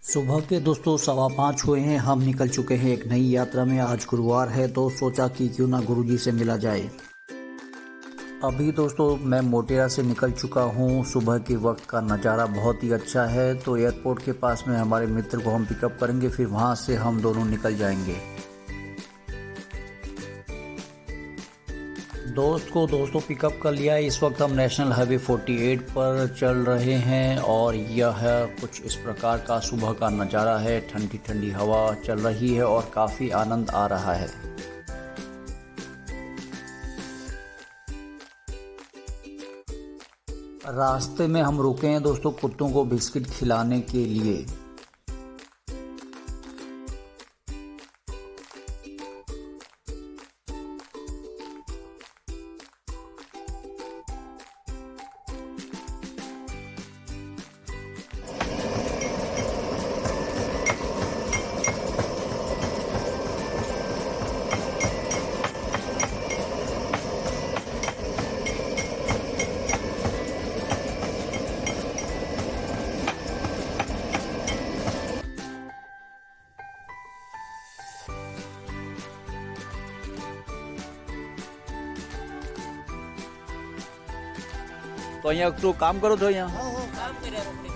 सुबह के दोस्तों 5:15 हुए हैं। हम निकल चुके हैं एक नई यात्रा में। आज गुरुवार है तो सोचा कि क्यों ना गुरुजी से मिला जाए। अभी दोस्तों मैं मोटेरा से निकल चुका हूँ। सुबह के वक्त का नज़ारा बहुत ही अच्छा है। तो एयरपोर्ट के पास में हमारे मित्र को हम पिकअप करेंगे, फिर वहाँ से हम दोनों निकल जाएंगे। दोस्त को दोस्तों पिकअप कर लिया। इस वक्त हम नेशनल हाईवे 48 पर चल रहे हैं और यह कुछ इस प्रकार का सुबह का नज़ारा है। ठंडी ठंडी हवा चल रही है और काफ़ी आनंद आ रहा है। रास्ते में हम रुके हैं दोस्तों कुत्तों को बिस्किट खिलाने के लिए। તો અહીંયા તું કામ કરો છો અહીંયા? કામ કર્યા રોકડી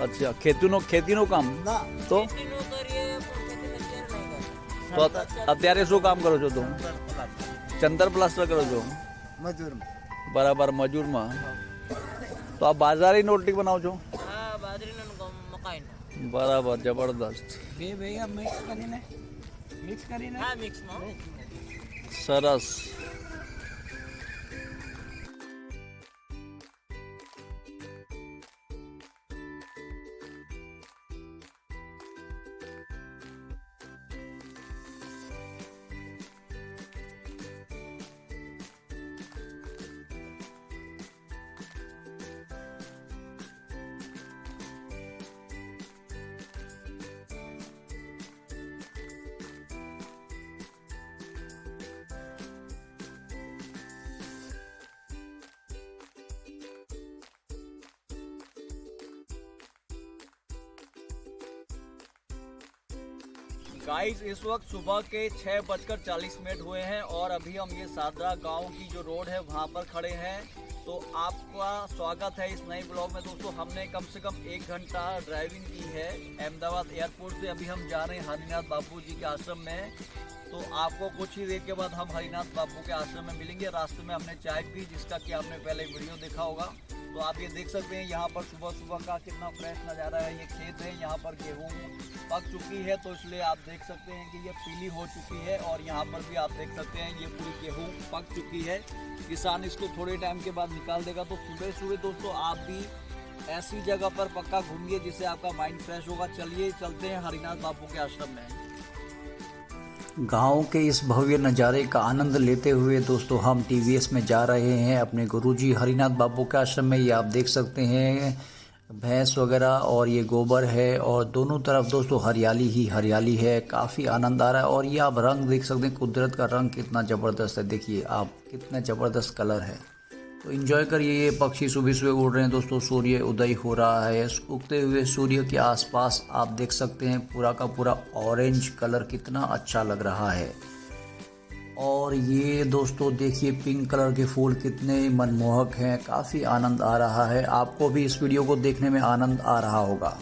અચ્છા, ખેતીનું કામ ના તો ખેતીનું કરીએ પણ ખેતી અત્યારે નહીં તો અત્યારે શું કામ કરો છો તું? કરતા ચંદર પ્લાસ્ટર કરો છો? મજૂર બરાબર, મજૂરમાં. તો આ બાજારી રોટલી બનાવો છો? હા બાજરીનો મકાઈનો બરાબર, જબરદસ્ત, બે ભેગા મિક્સ કરીને હા મિક્સમાં સરસ. गाइस इस वक्त सुबह के 6:40 हुए हैं और अभी हम ये सादरा गांव की जो रोड है वहां पर खड़े हैं। तो आपका स्वागत है इस नए ब्लॉग में। दोस्तों हमने कम से कम 1 घंटा ड्राइविंग की है अहमदाबाद एयरपोर्ट से। अभी हम जा रहे हैं हरिनाथ बापू जी के आश्रम में। तो आपको कुछ ही देर के बाद हम हरिनाथ बापू के आश्रम में मिलेंगे। रास्ते में हमने चाय पी, जिसका कि आपने पहले वीडियो देखा होगा। तो आप ये देख सकते हैं यहाँ पर सुबह सुबह का कितना फ्रेश नज़ारा है। ये खेत है, यहाँ पर गेहूँ पक चुकी है तो इसलिए आप देख सकते हैं कि ये पीली हो चुकी है। और यहाँ पर भी आप देख सकते हैं ये पूरी गेहूँ पक चुकी है। किसान इसको थोड़े टाइम के बाद निकाल देगा। तो सुबह सुबह दोस्तों आप भी ऐसी जगह पर पक्का घूमिए जिससे आपका माइंड फ्रेश होगा। चलिए चलते हैं हरिनाथ बापू के आश्रम में। गांव के इस भव्य नज़ारे का आनंद लेते हुए दोस्तों हम टीवीएस में जा रहे हैं अपने गुरुजी हरिनाथ बापू के आश्रम में। ये आप देख सकते हैं भैंस वगैरह और ये गोबर है और दोनों तरफ दोस्तों हरियाली ही हरियाली है। काफ़ी आनंद आ रहा है। और ये आप रंग देख सकते हैं, कुदरत का रंग कितना ज़बरदस्त है। देखिए आप कितना ज़बरदस्त कलर है। तो एंजॉय करिए। ये पक्षी सुबह सुबह उड़ रहे हैं दोस्तों। सूर्य उदय हो रहा है। उगते हुए सूर्य के आसपास आप देख सकते हैं पूरा का पूरा ऑरेंज कलर कितना अच्छा लग रहा है। और ये दोस्तों देखिए पिंक कलर के फूल कितने मनमोहक हैं। काफ़ी आनंद आ रहा है। आपको भी इस वीडियो को देखने में आनंद आ रहा होगा।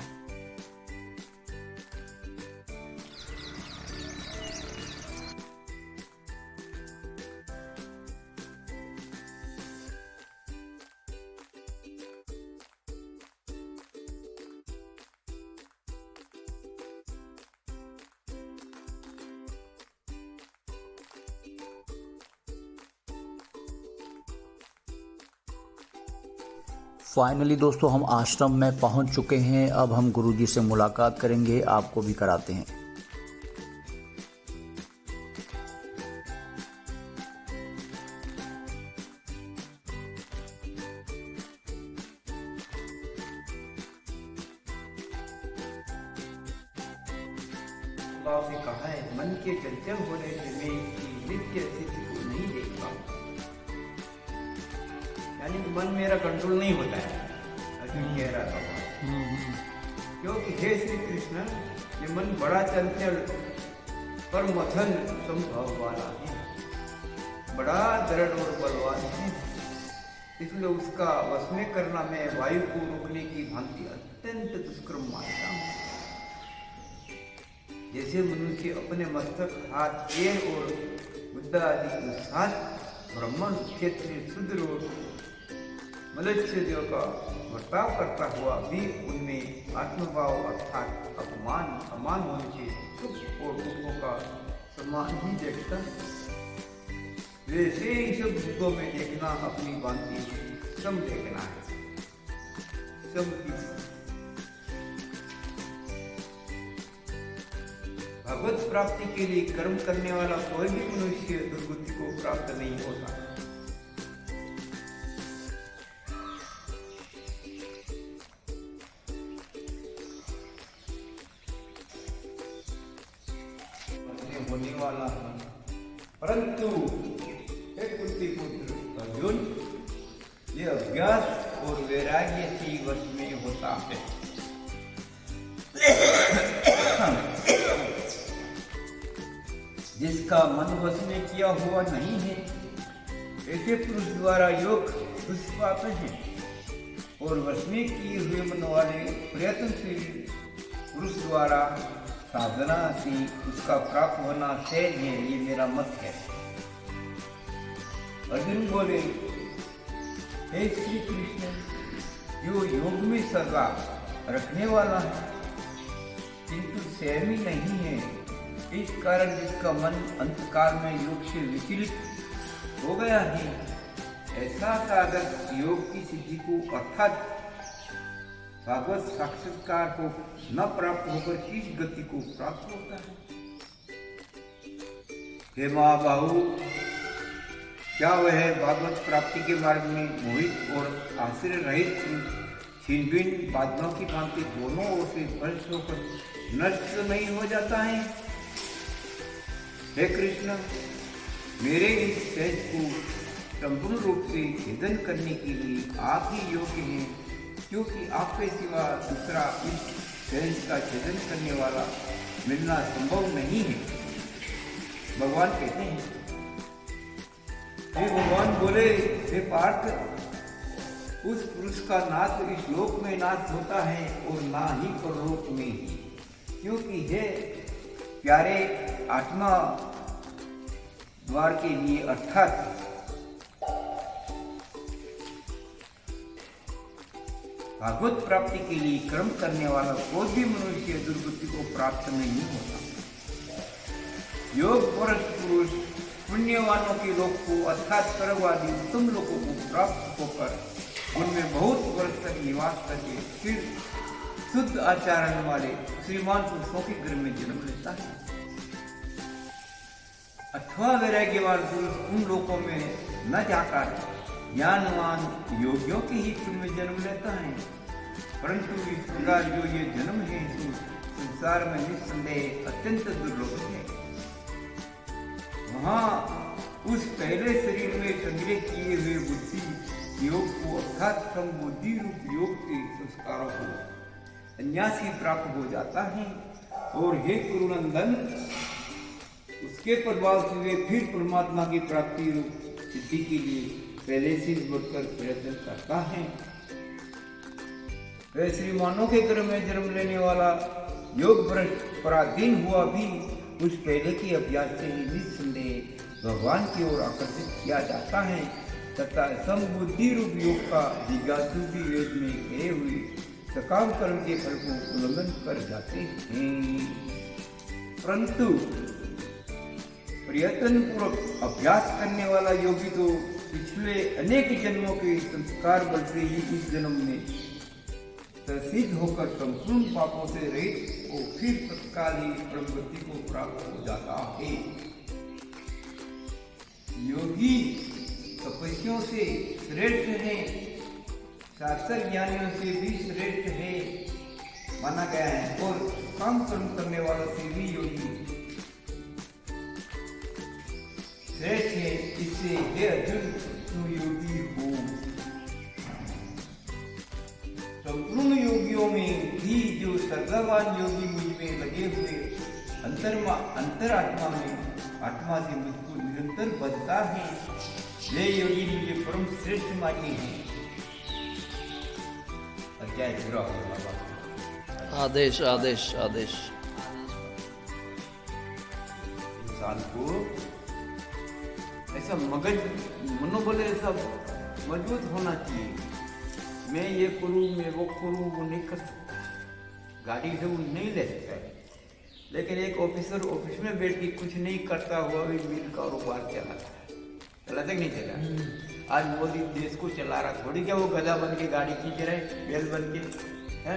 फाइनली दोस्तों हम आश्रम में पहुंच चुके हैं। अब हम गुरुजी से मुलाकात करेंगे, आपको भी कराते हैं। से कहा है, मन के चंचल होने से मैं इसकी नित्य स्थिति को नहीं देख पाऊँ। यानी कि मन मेरा कंट्रोल नहीं होता है, अर्जुन कह रहा था। क्योंकि हे श्री कृष्ण, ये मन बड़ा चंचल पर मथन संभव वाला है, बड़ा दृढ़ और बलवान है, इसलिए उसका वश में करना मैं वायु को रोकने की भांति अत्यंत दुष्कर्म मानता हूँ। जैसे मनुष्य अपने मस्तक, हाथ, पैर और बुद्धा आदि के साथ ब्राह्मण, क्षत्रिय, शूद्र और मनुष्य देव का बर्ताव करता हुआ भी उनमें आत्मभाव अर्थात अमान होने से सुख और दुखों का समान ही देखता है, वैसे ही सब दुखों में देखना अपनी भांति सम देखना है। भगवत प्राप्ति के लिए कर्म करने वाला कोई भी मनुष्य दुर्गति को प्राप्त नहीं होता। होने वाला है, परंतु हे कुंती पुत्र अर्जुन, ये अभ्यास और वैराग्य से वश में होता है। जिसका मन वश में किया हुआ नहीं है, ऐसे पुरुष द्वारा योग दुष्पाप है, और वश में किए हुए मन वाले प्रयत्नशील पुरुष द्वारा साधना से उसका प्राप्त होना सहज है, ये मेरा मत है। अर्जुन बोले, हे श्री कृष्ण, जो योग में सदा रखने वाला है किंतु सहमी नहीं है, इस कारण जिसका मन अंतकाल में योग से विचलित हो गया है, ऐसा साधक योग की सिद्धि को अर्थात भागवत साक्षात्कार को न प्राप्त होकर किस गति को प्राप्त होता है? हे महाबाहु, क्या वह भागवत प्राप्ति के मार्ग में मोहित और आश्रय रहित छीन-बीन बादलों की भांति दोनों ओर से भ्रष्ट होकर नष्ट नहीं हो जाता है? हे कृष्ण, मेरे इस सहज को संपूर्ण रूप से भेदन करने के लिए आप ही योग्य हैं, क्योंकि आपके सिवा दूसरा इस सहज का छेदन करने वाला मिलना संभव नहीं है। भगवान कहते हैं, हे भगवान बोले, हे पार्थ, उस पुरुष का ना तो इस लोक में नाश होता है और ना ही परलोक में, क्योंकि हे प्यारे आत्मा द्वार के लिए अर्थात भागवत प्राप्ति के लिए कर्म करने वाला कोई भी मनुष्य दुर्गति को प्राप्त नहीं होता। योग भ्रष्ट पुरुष पुण्यवानों के लोक को अर्थात स्वर्गवादी उत्तम लोगों को प्राप्त होकर उनमें बहुत वर्ष तक निवास करके फिर शुद्ध आचरण वाले श्रीमान पुरुषों के घर में जन्म लेता है, अथवा वैराग्यवान पुरुष उन लोकों में न जाकर ज्ञानवान योगियों के ही कुल में जन्म लेता है। परंतु इस प्रकार जो ये जन्म है संसार में निस्संदेह अत्यंत दुर्लभ है। वहाँ उस पहले शरीर में संग्रह किए हुए बुद्धि योग को अर्थात समबुद्धि रूप योग के संस्कारों को अन्यासी प्राप्त हो जाता है। और हे कुरुनंदन, उसके प्रभाव से वे फिर परमात्मा की प्राप्ति रूप सिद्धि के लिए पहले से बढ़कर प्रयत्न करता है। वे श्रीमानों के घर में जन्म लेने वाला योग भ्रष्ट पराधीन हुआ भी उस पहले के अभ्यास से ही निस्संदेह भगवान की ओर आकर्षित किया जाता है तथा समबुद्धि रूप योग का जिज्ञासु भी वेद में कहे हुए सकाम कर्म के फल को उल्लंघन कर जाते हैं। परंतु प्रयत्न पूर्वक अभ्यास करने वाला योगी तो पिछले अनेक जन्मों के संस्कार बल से ही इस जन्म में सिद्ध होकर संपूर्ण पापों से रहित को फिर तत्काल ही परमगति को प्राप्त हो जाता है। योगी तपस्वियों से श्रेष्ठ है, शास्त्र ज्ञानियों से भी श्रेष्ठ है माना गया है, और काम कर्म करने वालों से भी योगी श्रेष्ठ है। इससे हे अर्जुन, तुम योगी हो। संपूर्ण योगियों में भी जो भगवान योगी मुझ में लगे हुए अंतरात्मा में आत्मा से मुझको निरंतर बदता है। वे योगी मुझे परम श्रेष्ठ माने हैं। अध्याय पूरा हो बाबा। आदेश आदेश आदेश। इंसान को ऐसा मगज मनोबल ऐसा मजबूत होना चाहिए। मैं ये करूँ, मैं वो करूँ, वो नहीं कर सकता। गाड़ी से वो नहीं ले सकता है। लेकिन एक ऑफिसर ऑफिस में बैठ के कुछ नहीं करता हुआ भी मिल कारोबार चलाता है। चलाता कि नहीं चला? आज मोदी देश को चला रहा, थोड़ी क्या वो गधा बन के गाड़ी खींच रहे, बैल बन के है?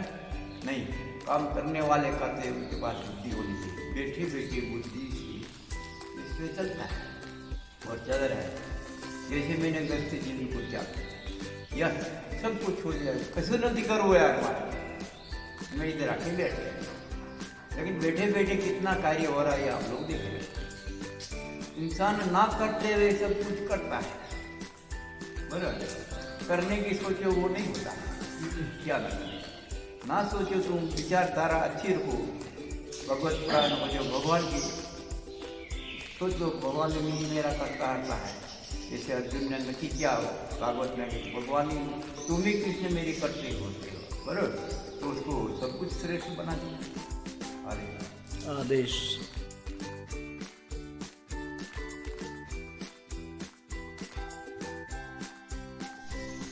नहीं, काम करने वाले करते, उनके पास बुद्धि होनी चाहिए। बैठे बैठे बुद्धि इसमें चलता है और चल रहा है। जैसे मैंने घर से जिंदगी को चाहता या सब कुछ हो जाए, कैसे नहीं करो यार, मैं इधर आके बैठ गया। लेकिन बैठे बैठे कितना कार्य हो रहा है आप लोग देख रहे हैं। इंसान ना करते हुए सब कुछ करता है, बराबर। करने की सोचो वो नहीं होता। क्या करना, ना सोचो तुम विचारधारा अच्छी रखो, भगवत पुराण हो जो भगवान की सोचो, भगवान ने मेरा करता आता है। जैसे अर्जुन ने नक्की किया भागवत में, भगवान तुम ही कृष्ण मेरी करते होते हो, बराबर। तो उसको सब कुछ श्रेष्ठ बना दो। आदेश।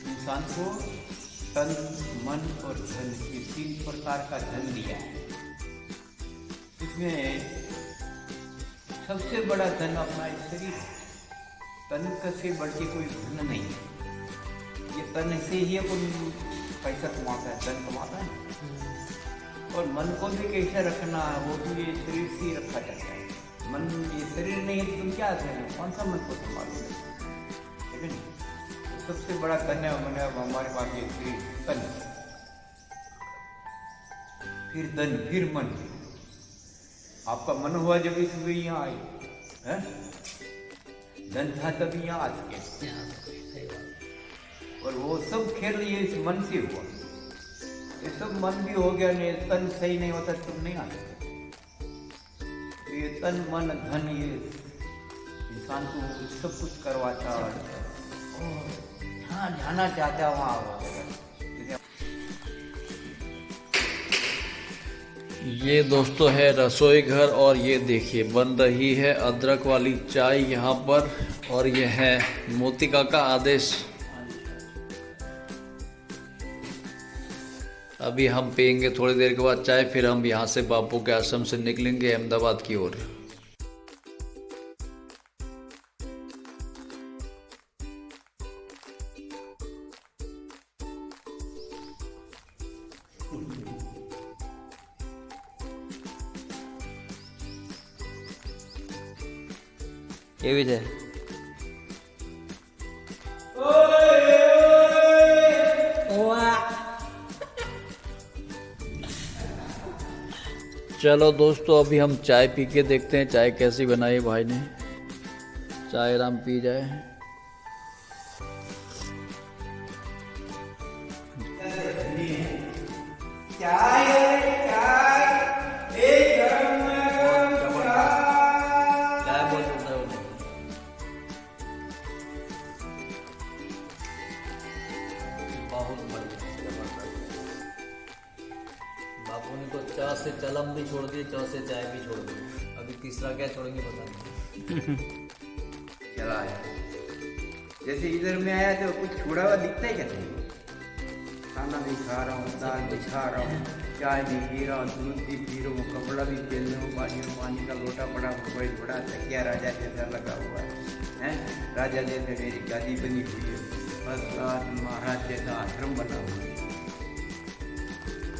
इंसान को तन, मन और धन, ये 3 प्रकार का धन दिया है। इसमें सबसे बड़ा धन अपना शरीर है। तन से बढ़ के कोई धन नहीं है। ये तन से ही अपन पैसा कमाता है, धन कमाता है। और मन को भी कैसे रखना है, वो भी ये शरीर से ही रखा जाता है। मन, ये शरीर नहीं है तो तुम क्या है, कौन सा मन को संभालोगे? ठीक है। सबसे बड़ा धन है हमारे पास ये शरीर, तन, फिर धन, फिर मन। आपका मन हुआ जब इस यहाँ आए, हैं? धन था तभी यहाँ आ सके। और वो सब खेल ये इस मन से हुआ। ये सब मन भी हो गया, नहीं तन सही नहीं होता तुम नहीं आ सकते। ये तन, मन, धन ये इंसान को सब कुछ करवाता और जहाँ जाना चाहता है वहाँ आवा। ये दोस्तों है रसोई घर और ये देखिए बन रही है अदरक वाली चाय यहाँ पर। और ये है मोती काका आदेश। अभी हम पियेंगे थोड़ी देर के बाद चाय, फिर हम यहाँ से बापू के आश्रम से निकलेंगे अहमदाबाद की ओर। કેવી છે? चलो दोस्तों अभी हम चाय पी के देखते हैं चाय कैसी बनाई भाई ने। चाय राम पी जाए। बापू ने तो चाय से चलम भी छोड़ दिए, चाय से चाय भी छोड़ दी। अभी तीसरा क्या छोड़ेंगे पता नहीं। चला आया, जैसे इधर में आया तो कुछ छुड़ा हुआ दिखता ही क्या नहीं। खाना भी खा रहा हूँ, दाल भी खा रहा हूँ, चाय भी पी रहा हूँ, दूध भी पी रहा हूँ, कपड़ा भी पहन रहा हूँ, पानी का लोटा पड़ा, मोबाइल पड़ा, तकिया राजा जैसा लगा हुआ है। राजा जैसे मेरी गादी बनी हुई है, फर्स्ट क्लास महाराज जैसा आश्रम बना हुआ है।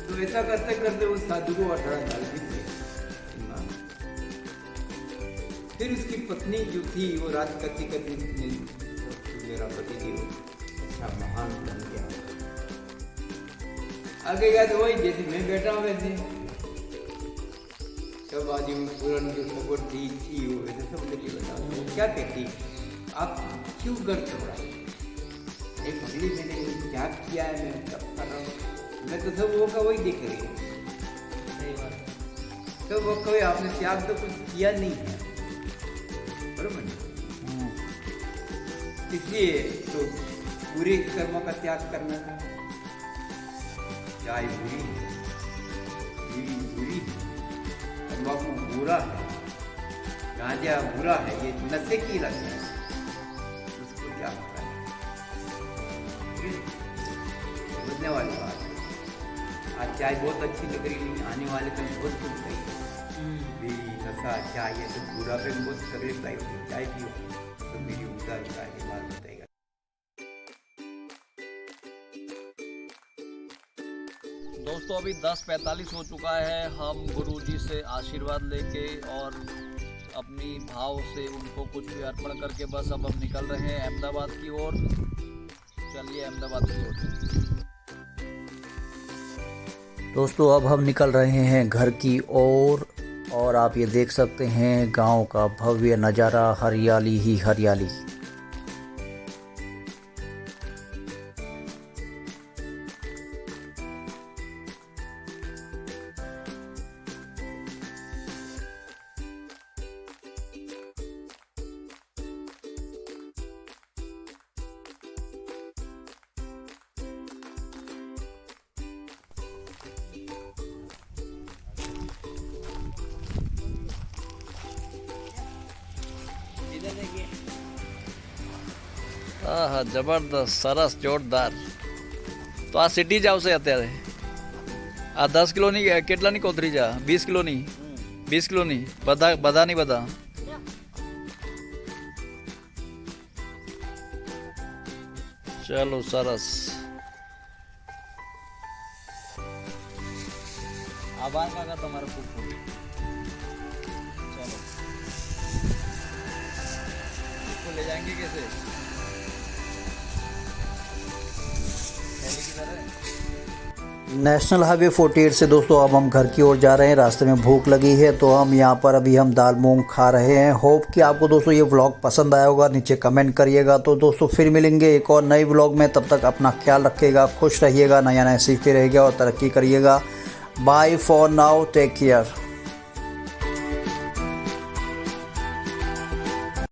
तो ऐसा करते करते उस साधु को 18 साल की थी। फिर उसकी पत्नी जो थी वो राज करती करती मेरा पति थी अच्छा महान बन गया। आगे गया तो वही जैसे मैं बैठा हूँ वैसे सब आज पुरानी जो खबर थी वो वैसे सब लेके बता क्या कहती, आप क्यों घर छोड़ा? एक पगली मैंने क्या किया है, मैं सब कर रहा हूँ, मैं तो सब वो का वही दिख रही है। तो वो कोई आपने त्याग तो कुछ किया नहीं है, बरोबर ना? इसलिए तो बुरे कर्मों का त्याग करना था। चाय बुरी है, बीड़ी बुरी है, तंबाकू बुरा है, गांजा बुरा है, ये नशे की लत है, उसको त्याग करना। ठीक है? समझने वाली बात है। आज चाय बहुत अच्छी लग रही है, आने वाले कल बहुत कुछ नहीं। बीड़ी नशा चाय ये सब बुढ़ापे में बहुत तकलीफ लाइफ चाय पियो तो मेरी उतार के बाद बताएगा। दोस्तों अभी 10:45 हो चुका है। हम गुरुजी से आशीर्वाद लेके और अपनी भाव से उनको कुछ भी अर्पण करके बस अब हम निकल रहे हैं अहमदाबाद की ओर। चलिए अहमदाबाद की ओर। दोस्तों अब हम निकल रहे हैं घर की ओर और आप ये देख सकते हैं गांव का भव्य नज़ारा, हरियाली ही हरियाली। इधर देखिए, હા જબરદસ્ત સરસ જોરદાર. તો આ સિટી જ આવશે અત્યારે. આ 10 કિલોની કેટલાની કોથળી છે? 20 કિલોની 20 કિલોની બધા નહીં બધા. ચલો સરસ. આભાર કાકા તમારો ખૂબ ખૂબ. चलो इसको ले जाएंगे कैसे? नेशनल हाईवे 48 से दोस्तों अब हम घर की ओर जा रहे हैं। रास्ते में भूख लगी है तो हम यहाँ पर अभी हम दाल मूंग खा रहे हैं। होप कि आपको दोस्तों ये व्लॉग पसंद आया होगा, नीचे कमेंट करिएगा। तो दोस्तों फिर मिलेंगे एक और नई व्लॉग में, तब तक अपना ख्याल रखिएगा, खुश रहिएगा, नया नया सीखते रहिएगा और तरक्की करिएगा। Bye for now, take care.